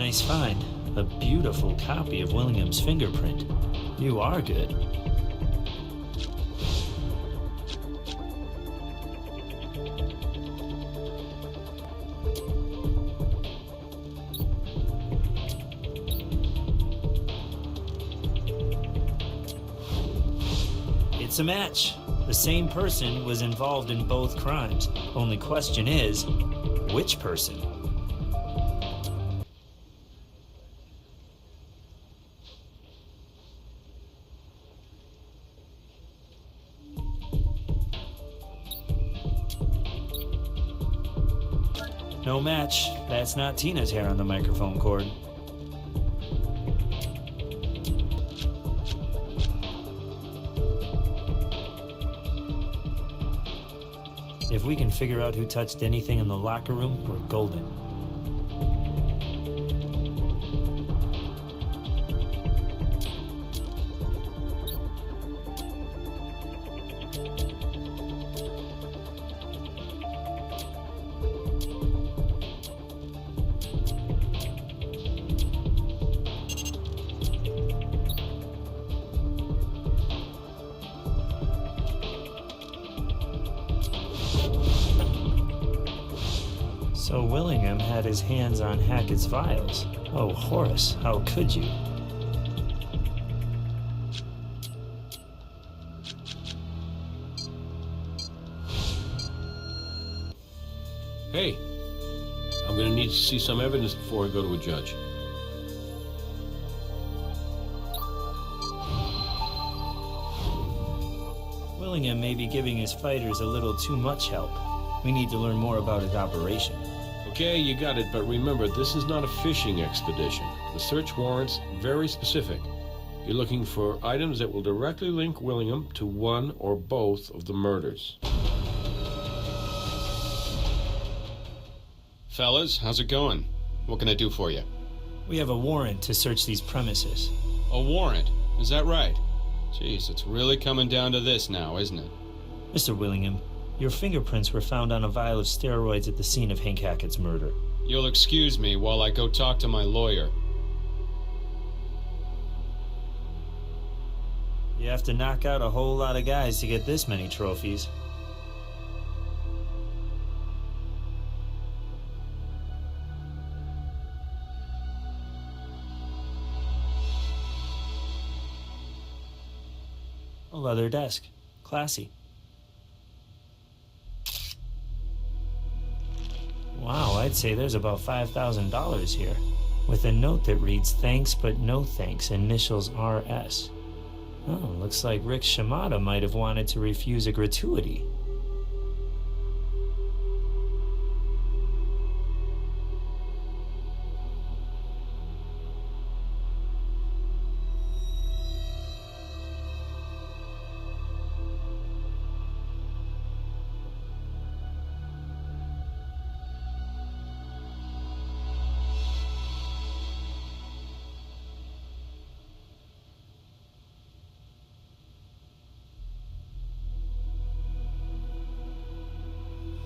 Speaker 2: nice find. A beautiful copy of Willingham's fingerprint. You are good. It's a match. The same person was involved in both crimes. Only question is, which person? No match. That's not Tina's hair on the microphone cord. If we can figure out who touched anything in the locker room, we're golden. So Willingham had his hands on Hackett's files. Oh, Horace, how could you?
Speaker 1: Hey, I'm gonna need to see some evidence before I go to a judge.
Speaker 2: Willingham may be giving his fighters a little too much help. We need to learn more about his operation.
Speaker 1: Okay, you got it, but remember, this is not a fishing expedition. The search warrant's very specific. You're looking for items that will directly link Willingham to one or both of the murders.
Speaker 5: Fellas, how's it going? What can I do for you?
Speaker 2: We have a warrant to search these premises.
Speaker 5: A warrant? Is that right? Jeez, it's really coming down to this now, isn't it?
Speaker 2: Mr. Willingham, your fingerprints were found on a vial of steroids at the scene of Hank Hackett's murder.
Speaker 5: You'll excuse me while I go talk to my lawyer.
Speaker 2: You have to knock out a whole lot of guys to get this many trophies. A leather desk. Classy. Wow, I'd say there's about $5,000 here. With a note that reads, "Thanks but no thanks, initials RS." Oh, looks like Rick Shimada might have wanted to refuse a gratuity.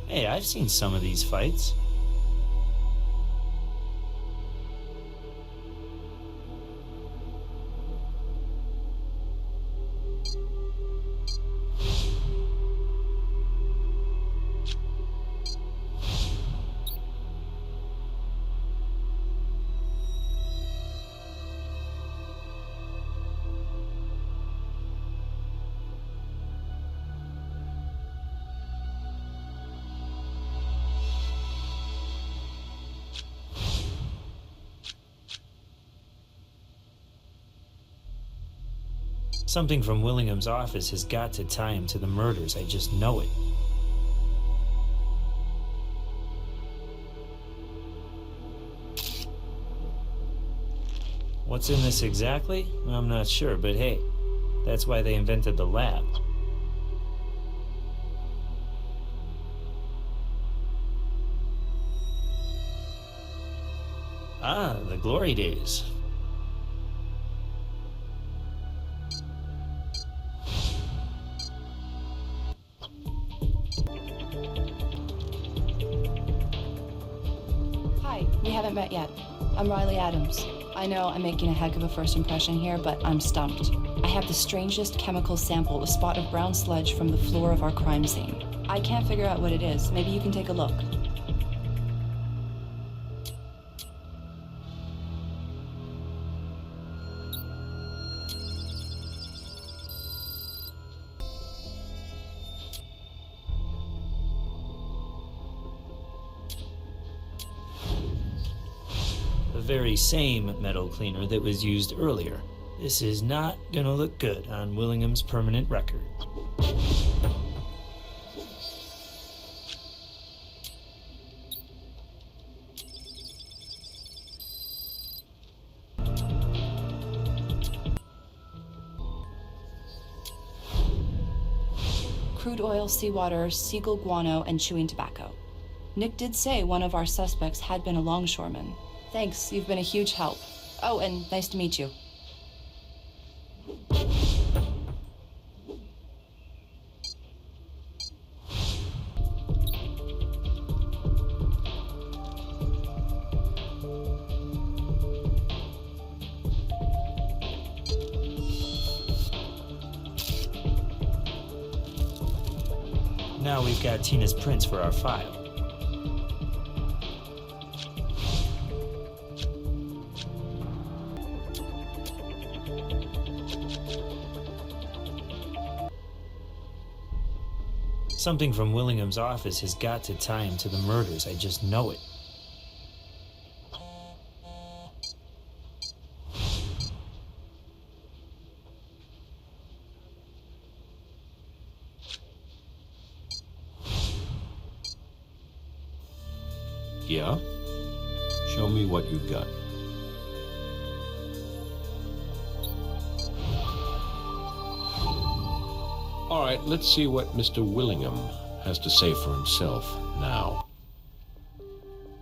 Speaker 2: Hey, I've seen some of these fights. Something from Willingham's office has got to tie him to the murders. I just know it. What's in this exactly? I'm not sure, but hey, that's why they invented the lab. Ah, the glory days.
Speaker 8: Hi, we haven't met yet. I'm Riley Adams. I know I'm making a heck of a first impression here, but I'm stumped. I have the strangest chemical sample, a spot of brown sludge from the floor of our crime scene. I can't figure out what it is. Maybe you can take a look.
Speaker 2: The very same metal cleaner that was used earlier. This is not gonna look good on Willingham's permanent record.
Speaker 8: Crude oil, seawater, seagull guano, and chewing tobacco. Nick did say one of our suspects had been a longshoreman. Thanks, you've been a huge help. Oh, and nice to meet you.
Speaker 2: Now we've got Tina's prints for our file. Something from Willingham's office has got to tie him to the murders. I just know it.
Speaker 1: Yeah? Show me what you've got. All right, let's see what Mr. Willingham has to say for himself now.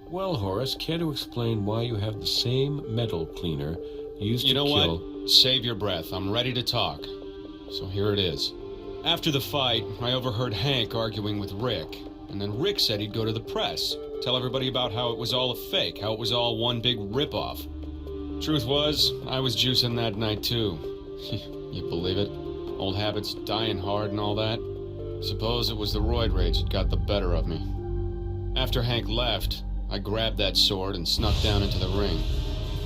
Speaker 1: Well, Horace, care to explain why you have the same metal cleaner used to kill...
Speaker 5: You know what? Save your breath. I'm ready to talk. So here it is. After the fight, I overheard Hank arguing with Rick, and then Rick said he'd go to the press, tell everybody about how it was all a fake, how it was all one big ripoff. Truth was, I was juicing that night too. You believe it? Old habits dying hard and all that. Suppose it was the roid rage that got the better of me. After Hank left, I grabbed that sword and snuck down into the ring.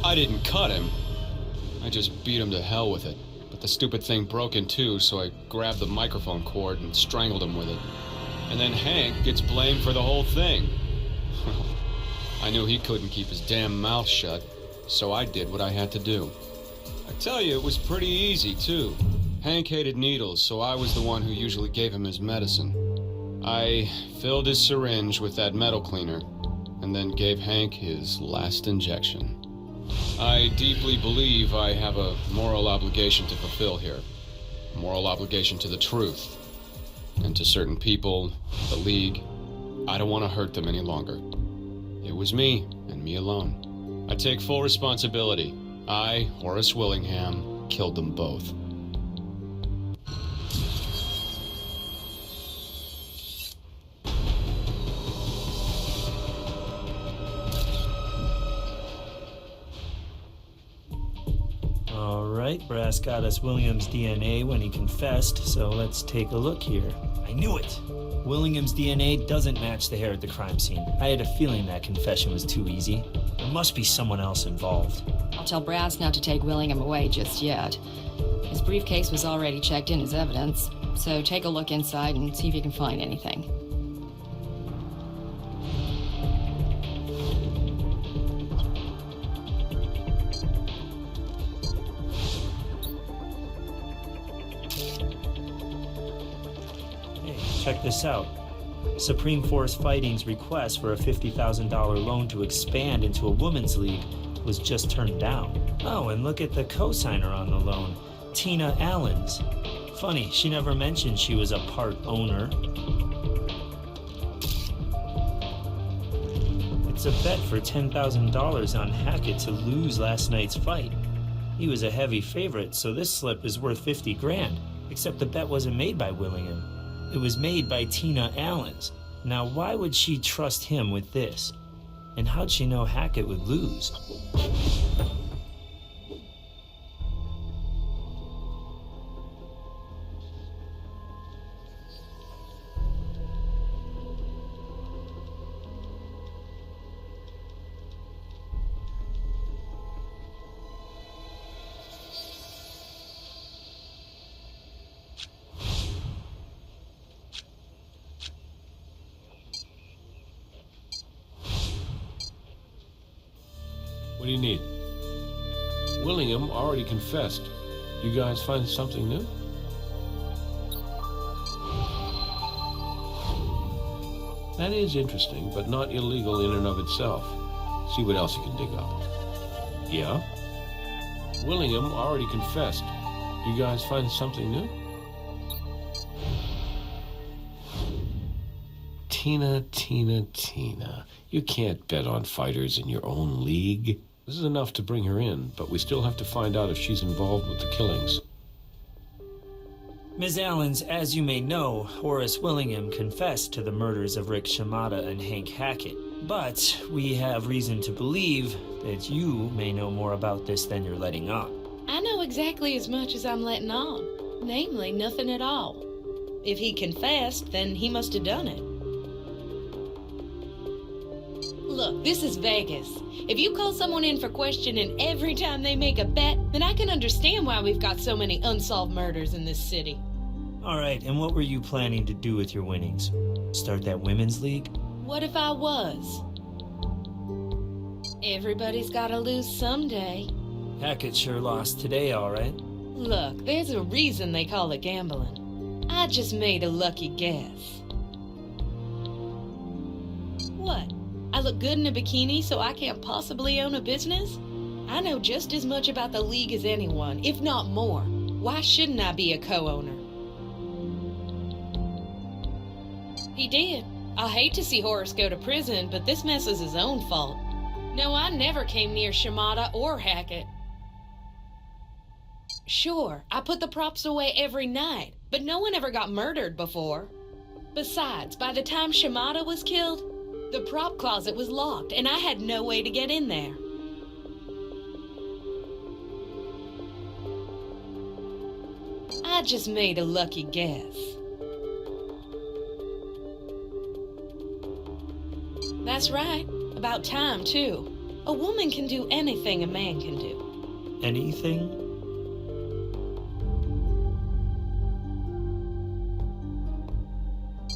Speaker 5: I didn't cut him. I just beat him to hell with it. But the stupid thing broke in two, so I grabbed the microphone cord and strangled him with it. And then Hank gets blamed for the whole thing. I knew he couldn't keep his damn mouth shut, so I did what I had to do. I tell you, it was pretty easy, too. Hank hated needles, so I was the one who usually gave him his medicine. I filled his syringe with that metal cleaner, and then gave Hank his last injection. I deeply believe I have a moral obligation to fulfill here. A moral obligation to the truth. And to certain people, the League. I don't want to hurt them any longer. It was me, and me alone. I take full responsibility. I, Horace Willingham, killed them both.
Speaker 2: Alright, Brass got us William's DNA when he confessed, so let's take a look here. I knew it! Willingham's DNA doesn't match the hair at the crime scene. I had a feeling that confession was too easy. There must be someone else involved.
Speaker 6: I'll tell Brass not to take Willingham away just yet. His briefcase was already checked in as evidence, so take a look inside and see if you can find anything.
Speaker 2: Check this out. Supreme Force Fighting's request for a $50,000 loan to expand into a women's league was just turned down. Oh, and look at the co-signer on the loan, Tina Allens. Funny, she never mentioned she was a part owner. It's a bet for $10,000 on Hackett to lose last night's fight. He was a heavy favorite, so this slip is worth 50 grand, except the bet wasn't made by Willingham. It was made by Tina Allens. Now, why would she trust him with this? And how'd she know Hackett would lose?
Speaker 1: What do you need? Willingham already confessed. You guys find something new? That is interesting, but not illegal in and of itself. See what else you can dig up. Yeah? Willingham already confessed. You guys find something new? Tina. You can't bet on fighters in your own league. This is enough to bring her in, but we still have to find out if she's involved with the killings.
Speaker 2: Ms. Allens, as you may know, Horace Willingham confessed to the murders of Rick Shimada and Hank Hackett. But we have reason to believe that you may know more about this than you're letting on.
Speaker 3: I know exactly as much as I'm letting on. Namely, nothing at all. If he confessed, then he must have done it. Look, this is Vegas. If you call someone in for questioning every time they make a bet, then I can understand why we've got so many unsolved murders in this city.
Speaker 2: All right, and what were you planning to do with your winnings? Start that women's league?
Speaker 3: What if I was? Everybody's gotta lose someday.
Speaker 2: Hackett sure lost today, all right.
Speaker 3: Look, there's a reason they call it gambling. I just made a lucky guess. What? I look good in a bikini, so I can't possibly own a business? I know just as much about the league as anyone, if not more. Why shouldn't I be a co-owner? He did. I hate to see Horace go to prison, but this mess is his own fault. No, I never came near Shimada or Hackett. Sure, I put the props away every night, but no one ever got murdered before. Besides, by the time Shimada was killed, the prop closet was locked, and I had no way to get in there. I just made a lucky guess. That's right. About time, too. A woman can do anything a man can do.
Speaker 2: Anything?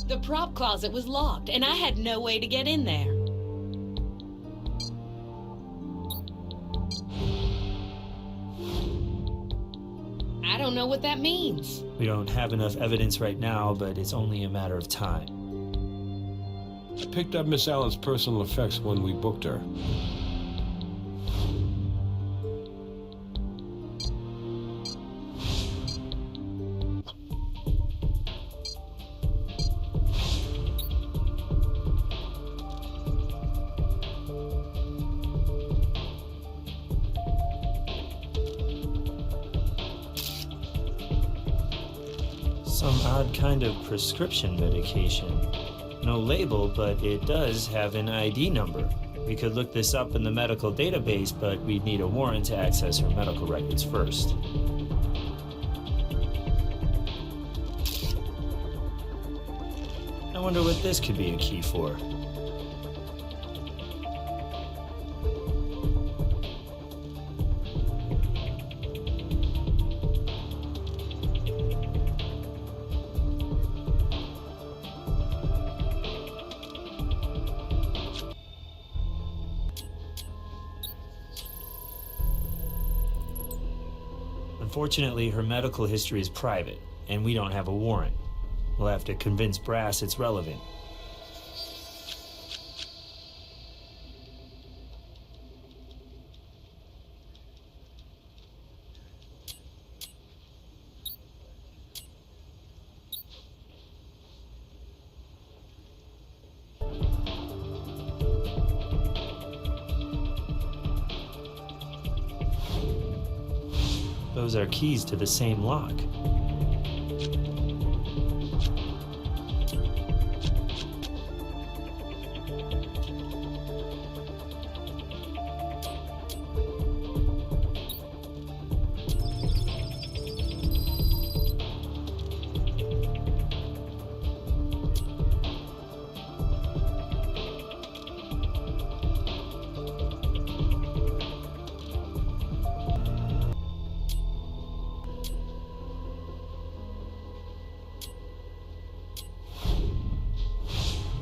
Speaker 3: The prop closet was locked, and I had no way to get in there. I don't know what that means.
Speaker 2: We don't have enough evidence right now, but it's only a matter of time.
Speaker 1: I picked up Miss Allen's personal effects when we booked her.
Speaker 2: Some odd kind of prescription medication. No label, but it does have an ID number. We could look this up in the medical database, but we'd need a warrant to access her medical records first. I wonder what this could be a key for. Unfortunately, her medical history is private, and we don't have a warrant. We'll have to convince Brass it's relevant. Those are keys to the same lock.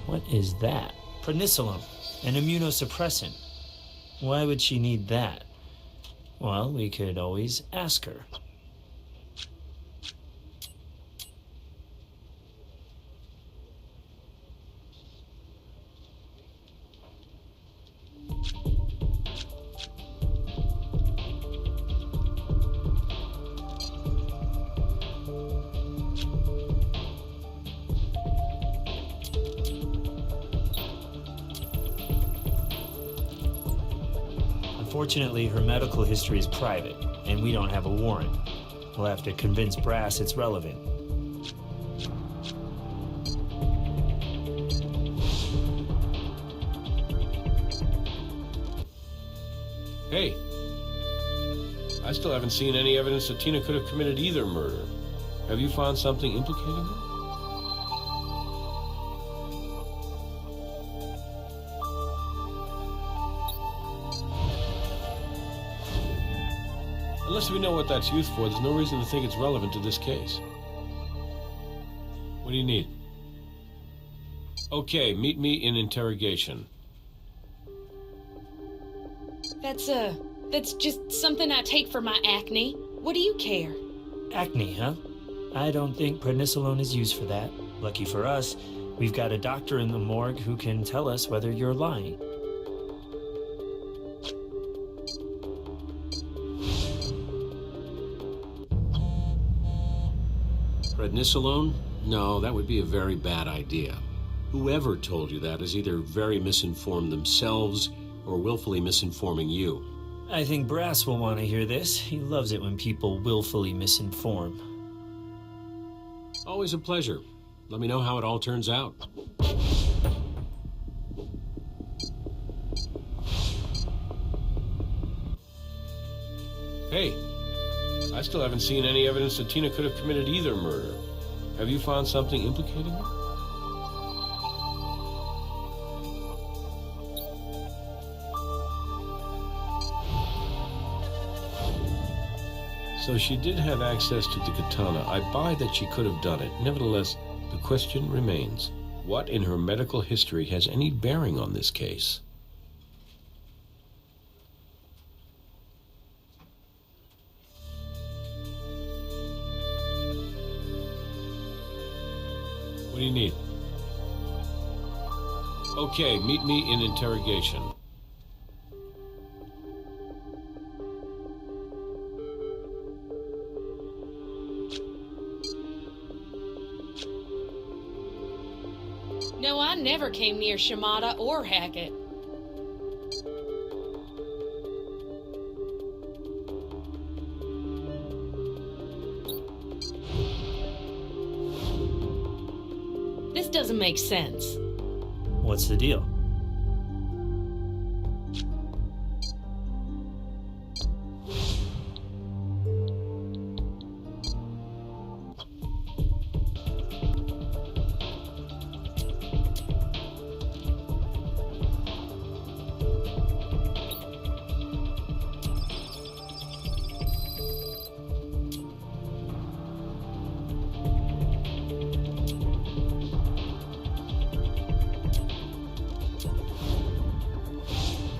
Speaker 2: What is that? Prednisolone, an immunosuppressant. Why would she need that? Well, we could always ask her. Unfortunately, her medical history is private, and we don't have a warrant. We'll have to convince Brass it's relevant.
Speaker 1: Hey, I still haven't seen any evidence that Tina could have committed either murder. Have you found something implicating her? Unless we know what that's used for, there's no reason to think it's relevant to this case. What do you need? Okay, meet me in interrogation.
Speaker 3: That's just something I take for my acne. What do you care?
Speaker 2: Acne, huh? I don't think prednisolone is used for that. Lucky for us, we've got a doctor in the morgue who can tell us whether you're lying.
Speaker 9: Prednisolone? No, that would be a very bad idea. Whoever told you that is either very misinformed themselves or willfully misinforming you.
Speaker 2: I think Brass will want to hear this. He loves it when people willfully misinform.
Speaker 9: Always a pleasure. Let me know how it all turns out.
Speaker 1: Hey, I still haven't seen any evidence that Tina could have committed either murder. Have you found something implicating her? So she did have access to the katana. I buy that she could have done it. Nevertheless, the question remains, what in her medical history has any bearing on this case? What do you need? Okay, meet me in interrogation.
Speaker 3: No, I never came near Shimada or Hackett. This doesn't make sense.
Speaker 2: What's the deal?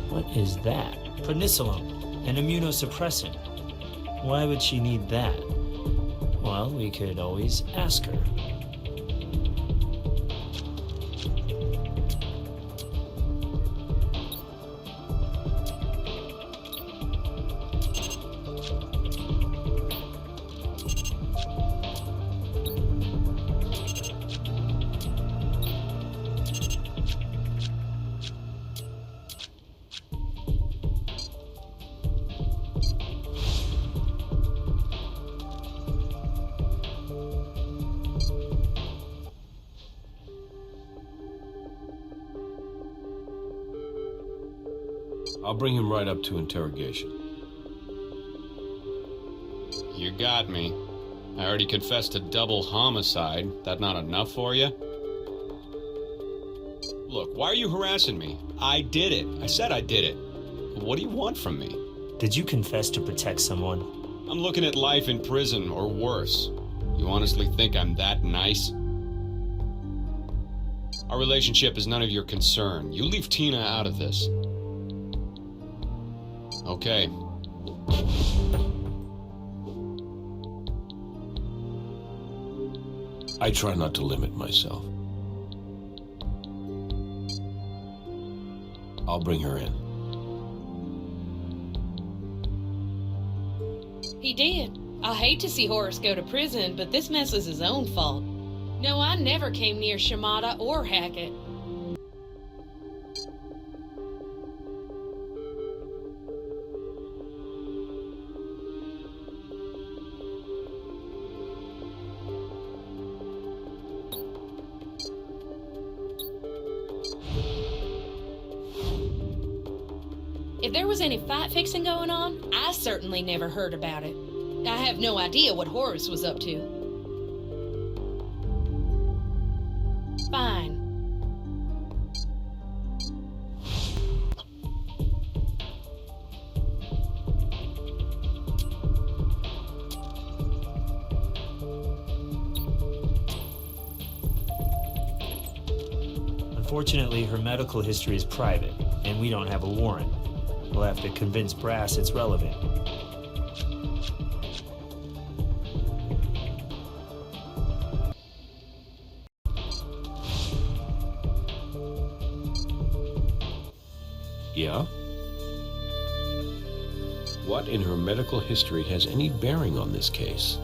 Speaker 2: What is that? Prednisolone, an immunosuppressant. Why would she need that? Well, we could always ask her.
Speaker 1: I'll bring him right up to interrogation.
Speaker 5: You got me. I already confessed to double homicide. That not enough for you? Look, why are you harassing me? I did it. I said I did it. What do you want from me?
Speaker 2: Did you confess to protect someone?
Speaker 5: I'm looking at life in prison or worse. You honestly think I'm that nice? Our relationship is none of your concern. You leave Tina out of this. Okay.
Speaker 1: I try not to limit myself. I'll bring her in.
Speaker 3: He did. I hate to see Horace go to prison, but this mess was his own fault. No, I never came near Shimada or Hackett. If there was any fight fixing going on, I certainly never heard about it. I have no idea what Horace was up to. Fine.
Speaker 2: Unfortunately, her medical history is private, and we don't have a warrant. We'll have to convince Brass it's relevant.
Speaker 1: Yeah? What in her medical history has any bearing on this case?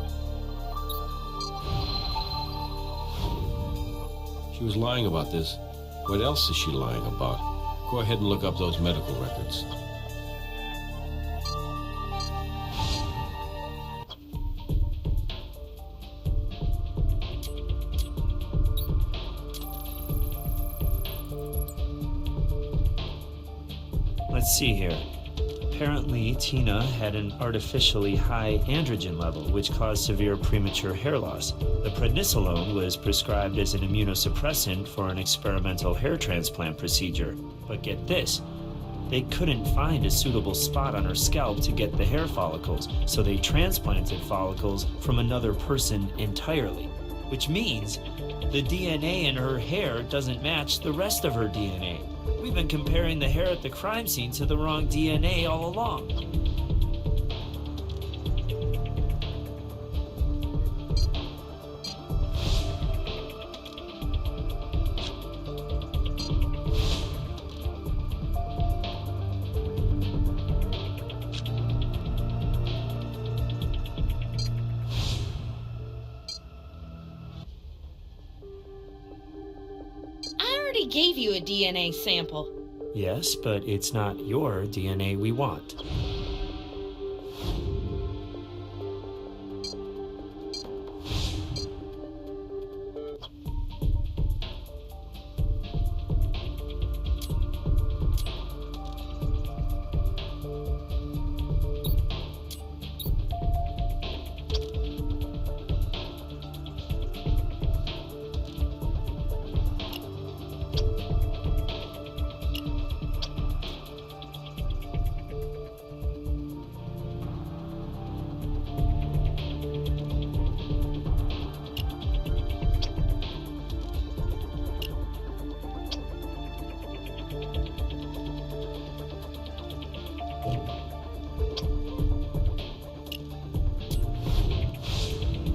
Speaker 1: She was lying about this. What else is she lying about? Go ahead and look up those medical records.
Speaker 2: Let's see here. Apparently, Tina had an artificially high androgen level, which caused severe premature hair loss. The prednisolone was prescribed as an immunosuppressant for an experimental hair transplant procedure. But get this, they couldn't find a suitable spot on her scalp to get the hair follicles, so they transplanted follicles from another person entirely. Which means the DNA in her hair doesn't match the rest of her DNA. We've been comparing the hair at the crime scene to the wrong DNA all along.
Speaker 3: I already gave you a DNA sample.
Speaker 2: Yes, but it's not your DNA we want.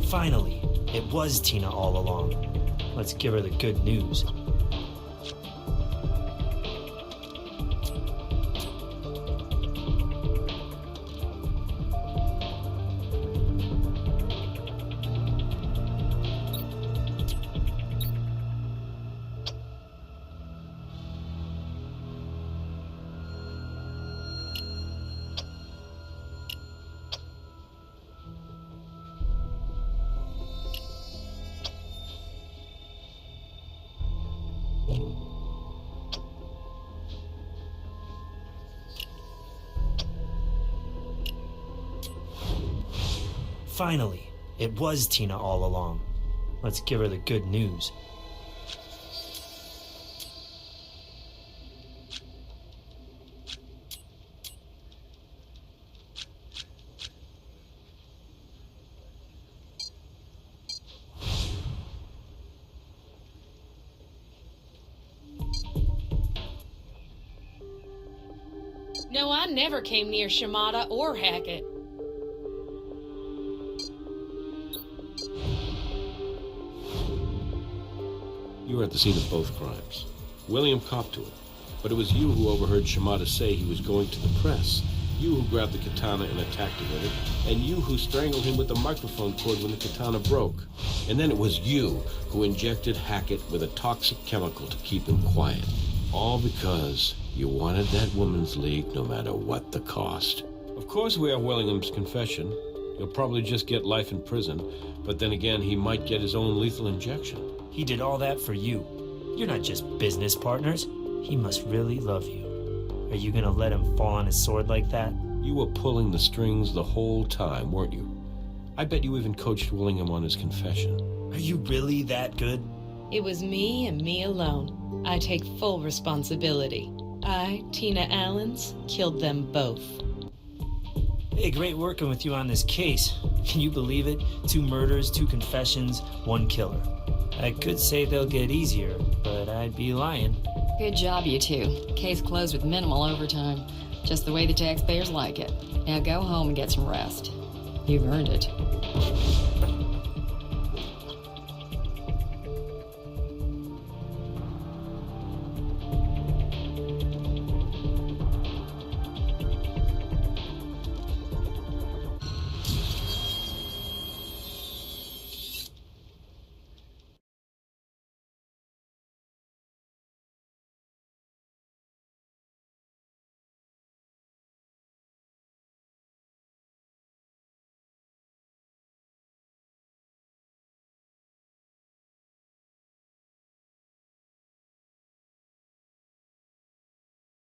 Speaker 2: Finally, it was Tina all along. Let's give her the good news. Finally, it was Tina all along. Let's give her the good news.
Speaker 3: No, I never came near Shimada or Hackett.
Speaker 1: You were at the scene of both crimes. William copped to it, but it was you who overheard Shimada say he was going to the press. You who grabbed the katana and attacked him with it, and you who strangled him with the microphone cord when the katana broke. And then it was you who injected Hackett with a toxic chemical to keep him quiet. All because you wanted that woman's leak no matter what the cost. Of course we have Willingham's confession. He'll probably just get life in prison, but then again he might get his own lethal injection.
Speaker 2: He did all that for you. You're not just business partners. He must really love you. Are you gonna let him fall on his sword like that?
Speaker 1: You were pulling the strings the whole time, weren't you? I bet you even coached Willingham on his confession.
Speaker 2: Are you really that good?
Speaker 3: It was me and me alone. I take full responsibility. I, Tina Allens, killed them both.
Speaker 2: Hey, great working with you on this case. Can you believe it? 2 murders, 2 confessions, 1 killer. I could say they'll get easier, but I'd be lying.
Speaker 6: Good job, you two. Case closed with minimal overtime. Just the way the taxpayers like it. Now go home and get some rest. You've earned it.